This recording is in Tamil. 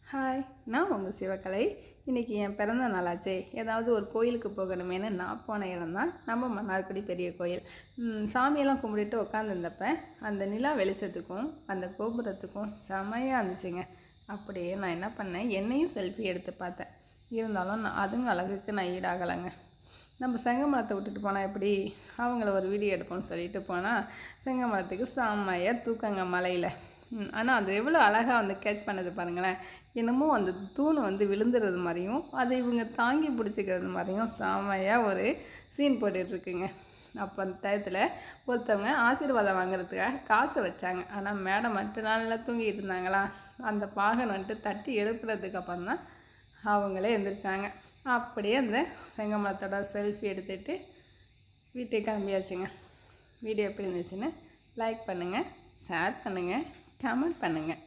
ஹாய், நான் உங்கள் சிவகலை. இன்றைக்கி என் பிறந்த நாளாச்சே, ஏதாவது ஒரு கோயிலுக்கு போகணுமேனு நான் போன இடம் தான் நம்ம மன்னார்குடி பெரிய கோயில். சாமியெல்லாம் கும்பிட்டுட்டு உட்காந்துருந்தப்ப அந்த நிலா வெளிச்சத்துக்கும் அந்த கோபுரத்துக்கும் செமையாக இருந்துச்சுங்க. அப்படியே நான் என்ன பண்ணேன், என்னையும் செல்ஃபி எடுத்து பார்த்தேன். இருந்தாலும் அதுங்க அழகுக்கு நான் ஈடாகலைங்க. நம்ம செங்கமரத்தை விட்டுட்டு போனால் எப்படி, அவங்கள ஒரு வீடியோ எடுப்போம்னு சொல்லிட்டு போனால் செங்கமரத்துக்கு செம்மையாக தூக்கங்க மலையில். ஆனால் அது எவ்வளோ அழகாக வந்து கேட்ச் பண்ணது பாருங்களேன். என்னமோ அந்த தூண் வந்து விழுந்துறது மாதிரியும் அதை இவங்க தாங்கி பிடிச்சிக்கிறது மாதிரியும் செம்மையாக ஒரு சீன் போட்டுட்ருக்குங்க. அப்போ அந்த டயத்தில் ஒருத்தவங்க ஆசீர்வாதம் வாங்குறதுக்காக காசை வச்சாங்க. ஆனால் மேடம் மட்டும் நல்லா தூங்கிட்டு இருந்தாங்களா, அந்த பாகன் வந்துட்டு தட்டி எழுப்புறதுக்கு அப்புறம் தான் அவங்களே எழுந்திரிச்சாங்க. அப்படியே அந்த செங்கமரத்தோட செல்ஃபி எடுத்துகிட்டு வீட்டுக்கு கிளம்பியாச்சுங்க. வீடியோ எப்படி இருந்துச்சுன்னு லைக் பண்ணுங்கள், ஷேர் பண்ணுங்கள், கமெண்ட் பண்ணுங்கள்.